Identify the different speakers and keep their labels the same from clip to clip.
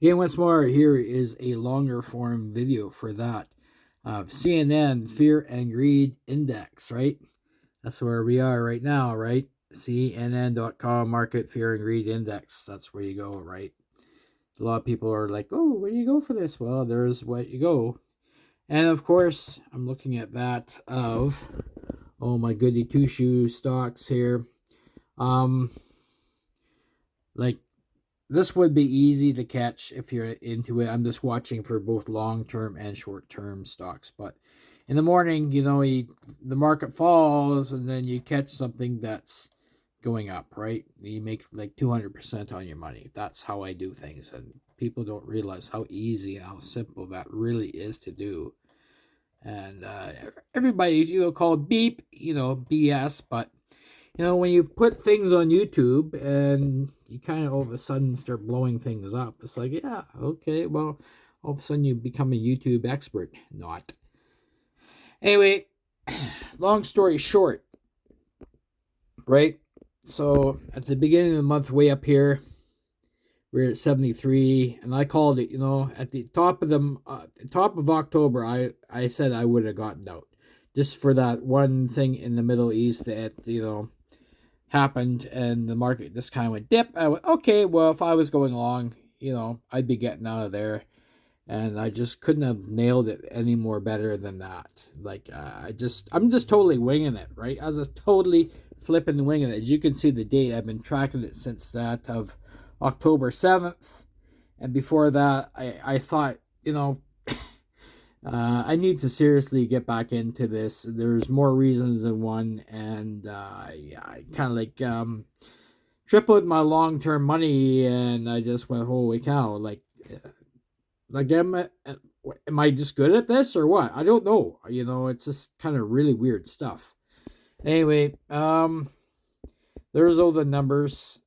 Speaker 1: Again, once more, here is a longer form video for that. CNN Fear and Greed Index, right? That's where we are right now, right? CNN.com Market Fear and Greed Index. That's where you go, right? A lot of people are like, oh, where do you go for this? Well, there's what you go. And of course, I'm looking at that of, oh my goody two shoe stocks here. Um, like this would be easy to catch if you're into it. I'm just watching for both long-term and short-term stocks. But in the morning, the market falls and then you catch something that's going up, right? You make like 200% on your money. That's how I do things. And people don't realize how easy and how simple that really is to do. And everybody, call it beep, BS. But when you put things on YouTube and you kind of all of a sudden start blowing things up, it's like, yeah, okay, well, all of a sudden you become a YouTube expert. Not. Anyway, long story short, right? So at the beginning of the month, way up here, we're at 73, and I called it, at the top of October, I said I would have gotten out. Just for that one thing in the Middle East that, happened and the market just kind of went dip. I went, okay, well, if I was going along, I'd be getting out of there. And I just couldn't have nailed it any more better than that. Like, I'm just totally winging it, right? I was just totally flipping winging it. As you can see the date, I've been tracking it since that of October 7th. And before that, I thought, I need to seriously get back into this. There's more reasons than one, and yeah, I kind of like tripled my long-term money, and I just went, holy cow! Am I just good at this or what? I don't know. It's just kind of really weird stuff. Anyway, there's all the numbers.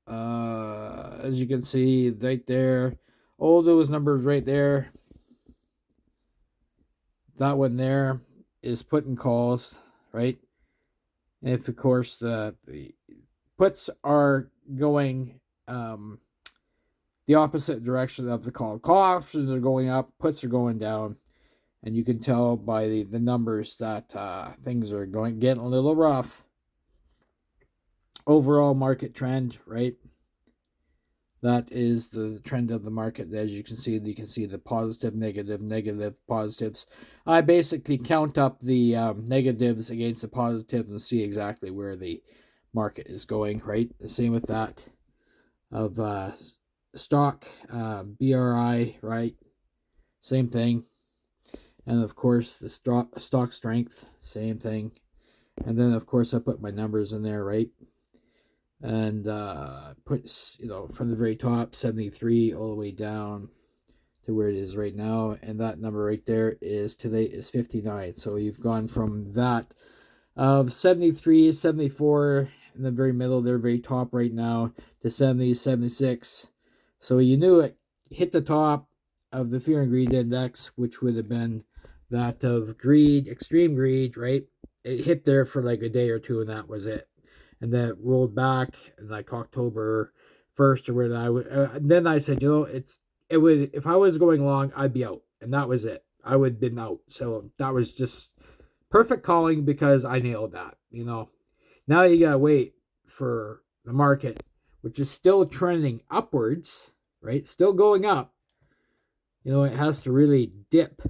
Speaker 1: As you can see right there, all those numbers right there. That one there is put and calls, right? And if, of course, the puts are going the opposite direction of the call. Call options are going up, puts are going down. And you can tell by the numbers that things are getting a little rough. Overall market trend, right? That is the trend of the market. As you can see the positive, negative, positives. I basically count up the negatives against the positives and see exactly where the market is going, right? The same with that of stock, BRI, right? Same thing. And of course, the stock strength, same thing. And then, of course, I put my numbers in there, right? And puts, from the very top, 73 all the way down to where it is right now. And that number right there is 59. So you've gone from that of 73, 74 in the very middle, there, very top right now, to 70, 76. So you knew it hit the top of the Fear and Greed Index, which would have been that of greed, extreme greed, right? It hit there for like a day or two, and that was it. And then it rolled back in like October 1st or where I would. Then I said, it would, if I was going long, I'd be out, and that was it. I would have been out. So that was just perfect calling because I nailed that. Now you gotta wait for the market, which is still trending upwards, right? Still going up. It has to really dip.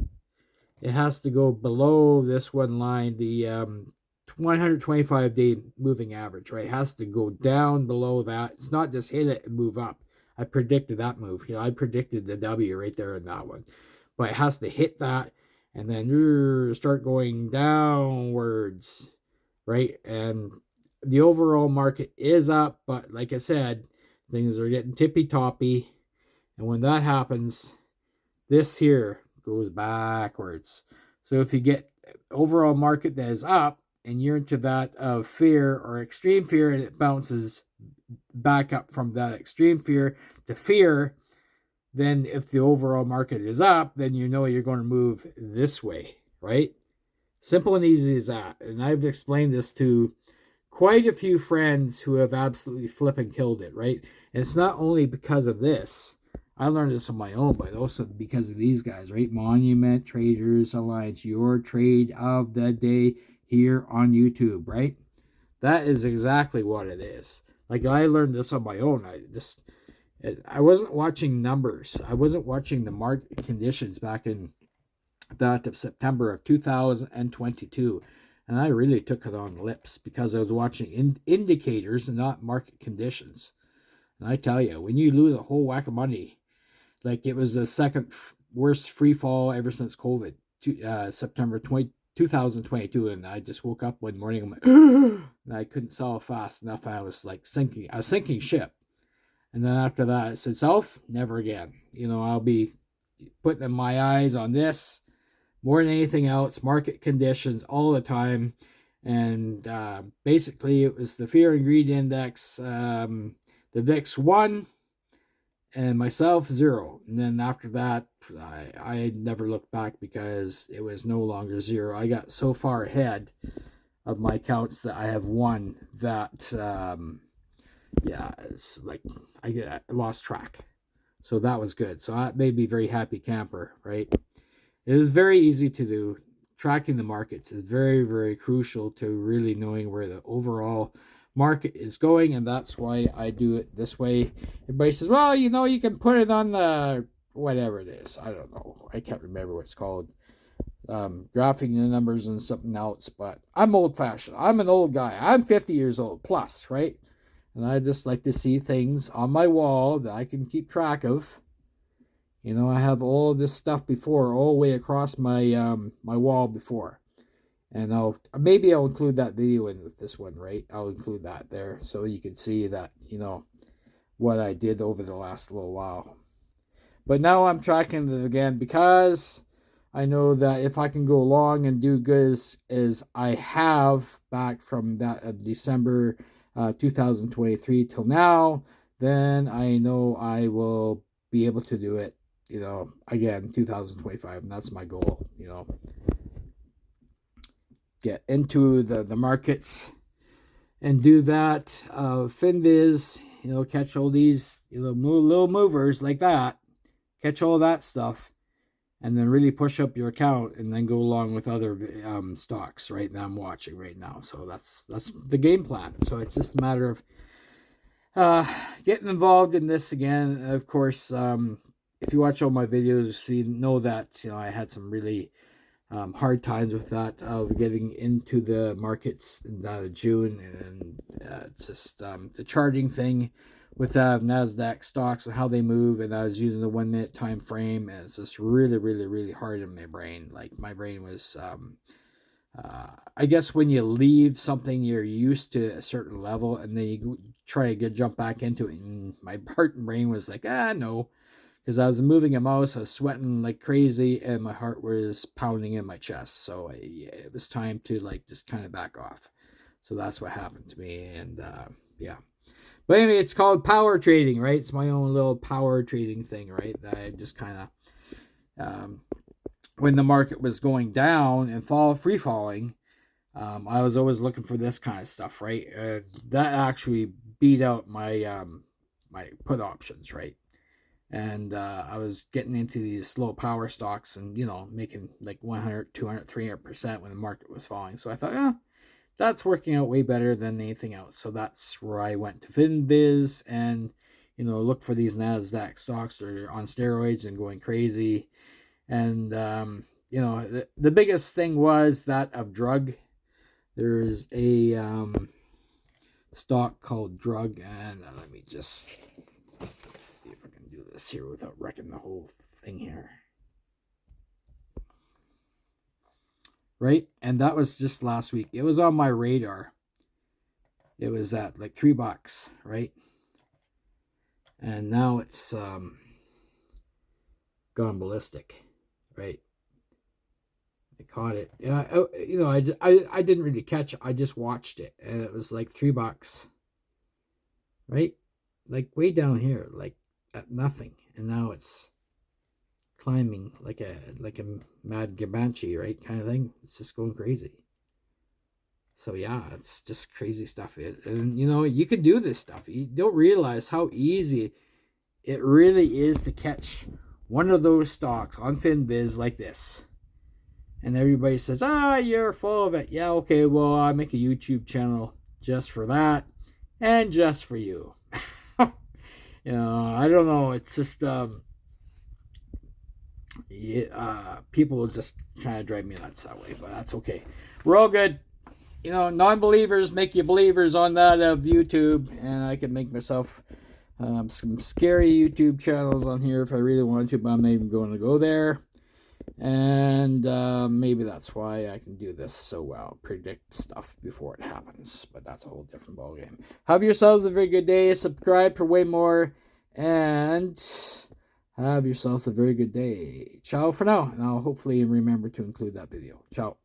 Speaker 1: It has to go below this one line, the 125-day moving average, right? It has to go down below that. It's not just hit it and move up. I predicted that move. I predicted the W right there in that one. But it has to hit that and then start going downwards, right? And the overall market is up, but like I said, things are getting tippy-toppy. And when that happens, this here goes backwards. So if you get overall market that is up and you're into that of fear or extreme fear, and it bounces back up from that extreme fear to fear, then if the overall market is up, then you're going to move this way, right? Simple and easy as that. And I've explained this to quite a few friends who have absolutely flipping killed it, right? And it's not only because of this. I learned this on my own, but also because of these guys, right? Monument Traders Alliance, your trade of the day here on YouTube, right? That is exactly what it is. Like, I learned this on my own. I wasn't watching numbers. I wasn't watching the market conditions back in that of September of 2022. And I really took it on the lips because I was watching indicators and not market conditions. And I tell you, when you lose a whole whack of money, like it was the second worst free fall ever since COVID, September 2022. And I just woke up one morning, I'm like, and I couldn't sell fast enough. I was sinking ship. And then after that, I said, self, never again. I'll be putting my eyes on this more than anything else, market conditions all the time. And basically, it was the Fear and Greed Index, the VIX 1, and myself 0. And then after that, I never looked back because it was no longer 0. I got so far ahead of my accounts that I have won that, it's like I lost track. So that was good. So that made me very happy camper, right? It is very easy to do. Tracking the markets is very, very crucial to really knowing where the overall market is going, and that's why I do it this way. Everybody says, well, you can put it on the whatever it is. I don't know. I can't remember what it's called. Graphing the numbers and something else, but I'm old-fashioned. I'm an old guy. I'm 50 years old plus, right? And I just like to see things on my wall that I can keep track of. I have all this stuff before, all the way across my my wall before. And I'll include that video in with this one, right? I'll include that there so you can see that, what I did over the last little while. But now I'm tracking it again because I know that if I can go along and do good as I have back from that December 2023 till now, then I know I will be able to do it, again, 2025. And that's my goal, get into the markets and do that. Finviz, catch all these, little movers like that, catch all that stuff, and then really push up your account and then go along with other stocks, right, that I'm watching right now. So that's the game plan. So it's just a matter of getting involved in this again. Of course, if you watch all my videos, you know that I had some really hard times with that of getting into the markets in June, and it's just the charting thing with NASDAQ stocks and how they move, and I was using the 1 minute time frame, and it's just really, really, really hard in my brain. Like my brain was, I guess when you leave something you're used to a certain level, and then you try to jump back into it, and my heart and brain was like, no. Because I was moving a mouse, I was sweating like crazy, and my heart was pounding in my chest. So it was time to just kind of back off. So that's what happened to me, and yeah. But anyway, it's called power trading, right? It's my own little power trading thing, right? That I just kind of, when the market was going down and free falling, I was always looking for this kind of stuff, right? That actually beat out my my put options, right? And I was getting into these slow power stocks and, making like 100, 200, 300% when the market was falling. So I thought, that's working out way better than anything else. So that's where I went to Finviz and, look for these NASDAQ stocks that are on steroids and going crazy. And, the biggest thing was that of drug. There's a stock called Drug, and let me just see if I can do this here without wrecking the whole thing here. Right? And that was just last week. It was on my radar. It was at like $3, right? And now it's gone ballistic, right? I caught it. I didn't really catch it. I just watched it, and it was like $3, right? Like way down here, like at nothing, and now it's climbing like a mad Gabanchi, right, kind of thing. It's just going crazy. So yeah, it's just crazy stuff. And you can do this stuff. You don't realize how easy it really is to catch one of those stocks on FinViz like this. And everybody says, you're full of it. Yeah, okay, well, I make a YouTube channel just for that and just for you. I don't know. It's just, people will just try to drive me nuts that way, but that's okay. We're all good. Non-believers make you believers on that of YouTube, and I could make myself some scary YouTube channels on here if I really wanted to, but I'm not even going to go there. And maybe that's why I can do this so well, predict stuff before it happens, but that's a whole different ballgame. Have yourselves a very good day. Subscribe for way more, and have yourselves a very good day. Ciao for now, and I'll hopefully remember to include that video. Ciao.